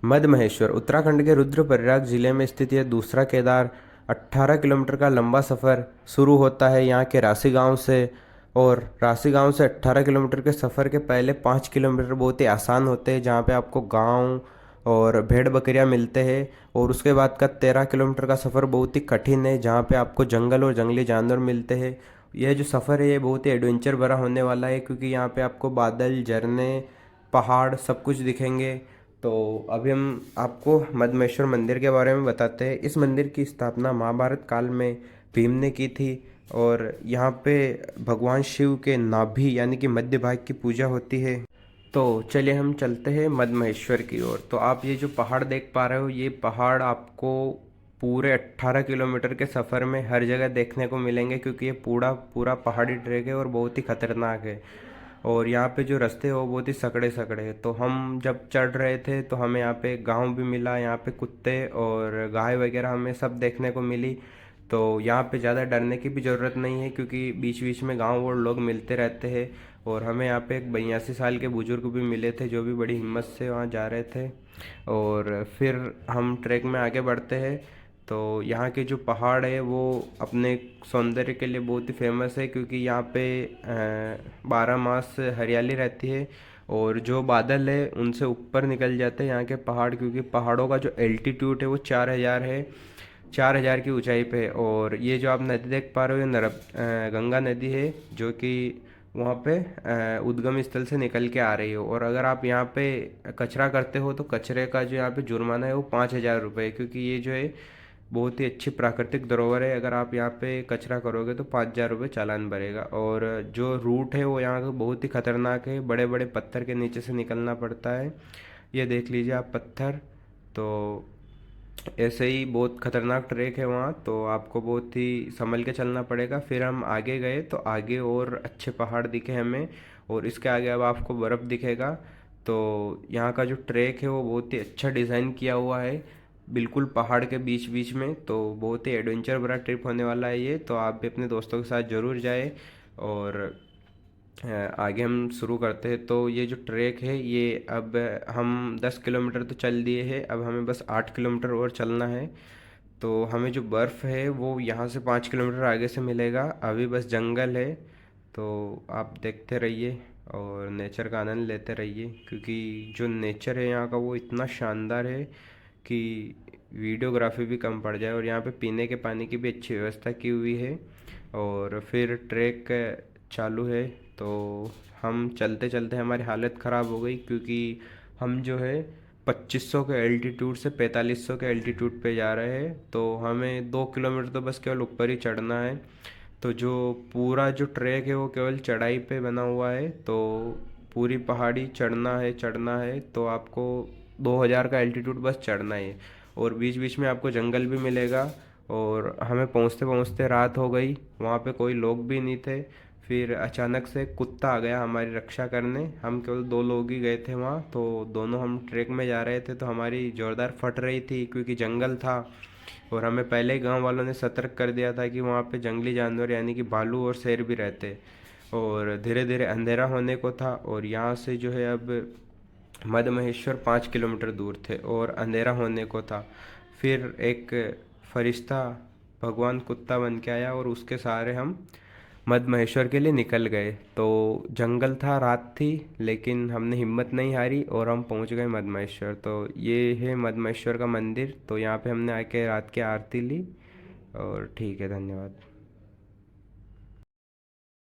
मद महेश्वर उत्तराखंड के रुद्रप्रयाग जिले में स्थित यह दूसरा केदार 18 किलोमीटर का लंबा सफ़र शुरू होता है यहाँ के राशि गांव से। और राशि गांव से 18 किलोमीटर के सफ़र के पहले 5 किलोमीटर बहुत ही आसान होते हैं, जहाँ पे आपको गांव और भेड़ बकरियां मिलते हैं। और उसके बाद का 13 किलोमीटर का सफ़र बहुत ही कठिन है, जहाँ पे आपको जंगल और जंगली जानवर मिलते हैं। यह जो सफ़र है ये बहुत ही एडवेंचर भरा होने वाला है, क्योंकि यहाँ पे आपको बादल, झरने, पहाड़ सब कुछ दिखेंगे। तो अभी हम आपको मद्दमेश्वर मंदिर के बारे में बताते हैं। इस मंदिर की स्थापना महाभारत काल में भीम ने की थी। और यहाँ पे भगवान शिव के नाभि यानी कि मध्य भाग की पूजा होती है। तो चलिए हम चलते हैं मद्दमहेश्वर की ओर। तो आप ये जो पहाड़ देख पा रहे हो, ये पहाड़ आपको पूरे 18 किलोमीटर के सफ़र में हर जगह देखने को मिलेंगे, क्योंकि ये पूरा पूरा पहाड़ी ट्रैक है और बहुत ही ख़तरनाक है। और यहाँ पे जो रास्ते हैं वो बहुत ही सकड़े सकड़े हैं। तो हम जब चढ़ रहे थे तो हमें यहाँ पे गांव भी मिला, यहाँ पे कुत्ते और गाय वगैरह हमें सब देखने को मिली। तो यहाँ पे ज़्यादा डरने की भी ज़रूरत नहीं है, क्योंकि बीच बीच में गांव और लोग मिलते रहते हैं। और हमें यहाँ पे एक 82 साल के बुजुर्ग भी मिले थे, जो भी बड़ी हिम्मत से वहाँ जा रहे थे। और फिर हम ट्रैक में आगे बढ़ते हैं। तो यहाँ के जो पहाड़ है वो अपने सौंदर्य के लिए बहुत ही फेमस है, क्योंकि यहाँ पे 12 मास हरियाली रहती है। और जो बादल है उनसे ऊपर निकल जाते हैं यहाँ के पहाड़, क्योंकि पहाड़ों का जो एल्टीट्यूड है वो 4000 है, 4000 की ऊंचाई पे है। और ये जो आप नदी देख पा रहे हो, ये गंगा नदी है, जो कि वहाँ पे उद्गम स्थल से निकल के आ रही हो। और अगर आप यहाँ पे कचरा करते हो तो कचरे का जो यहाँ पे जुर्माना है वो 5000 रुपये, क्योंकि ये जो है बहुत ही अच्छी प्राकृतिक धरोहर है। अगर आप यहाँ पे कचरा करोगे तो 5000 रुपये चालान भरेगा। और जो रूट है वो यहाँ का बहुत ही खतरनाक है, बड़े बड़े पत्थर के नीचे से निकलना पड़ता है। ये देख लीजिए आप पत्थर। तो ऐसे ही बहुत खतरनाक ट्रैक है वहाँ, तो आपको बहुत ही संभल के चलना पड़ेगा। फिर हम आगे गए तो आगे और अच्छे पहाड़ दिखे हमें, और इसके आगे अब आपको बर्फ़ दिखेगा। तो यहाँ का जो ट्रैक है वो बहुत ही अच्छा डिज़ाइन किया हुआ है, बिल्कुल पहाड़ के बीच बीच में। तो बहुत ही एडवेंचर भरा ट्रिप होने वाला है ये, तो आप भी अपने दोस्तों के साथ ज़रूर जाए। और आगे हम शुरू करते हैं। तो ये जो ट्रैक है ये अब हम 10 किलोमीटर तो चल दिए हैं, अब हमें बस 8 किलोमीटर और चलना है। तो हमें जो बर्फ़ है वो यहाँ से 5 किलोमीटर आगे से मिलेगा, अभी बस जंगल है। तो आप देखते रहिए और नेचर का आनंद लेते रहिए, क्योंकि जो नेचर है यहाँ का वो इतना शानदार है कि वीडियोग्राफी भी कम पड़ जाए। और यहाँ पे पीने के पानी की भी अच्छी व्यवस्था की हुई है। और फिर ट्रैक चालू है। तो हम चलते चलते हमारी हालत ख़राब हो गई, क्योंकि हम जो है 2500 के एल्टीट्यूड से 4500 के एल्टीट्यूड पे जा रहे हैं। तो हमें 2 किलोमीटर तो बस केवल ऊपर ही चढ़ना है। तो जो पूरा जो ट्रैक है वो केवल चढ़ाई पे बना हुआ है। तो पूरी पहाड़ी चढ़ना है तो आपको 2000 का एल्टीट्यूड बस चढ़ना है। और बीच बीच में आपको जंगल भी मिलेगा। और हमें पहुंचते पहुंचते रात हो गई, वहाँ पे कोई लोग भी नहीं थे। फिर अचानक से कुत्ता आ गया हमारी रक्षा करने। हम केवल 2 लोग ही गए थे वहाँ, तो दोनों हम ट्रैक में जा रहे थे, तो हमारी ज़ोरदार फट रही थी, क्योंकि जंगल था। और हमें पहले ही गांव वालों ने सतर्क कर दिया था कि वहाँ पे जंगली जानवर यानी कि भालू और शेर भी रहते। और धीरे धीरे अंधेरा होने को था, और यहाँ से जो है अब मद्दमहेश्वर 5 किलोमीटर दूर थे और अंधेरा होने को था। फिर एक फरिश्ता भगवान कुत्ता बन के आया और उसके सहारे हम मद्दमहेश्वर के लिए निकल गए। तो जंगल था, रात थी, लेकिन हमने हिम्मत नहीं हारी और हम पहुंच गए मद्दमहेश्वर। तो ये है मद्दमहेश्वर का मंदिर। तो यहाँ पे हमने आके रात की आरती ली। और ठीक है, धन्यवाद।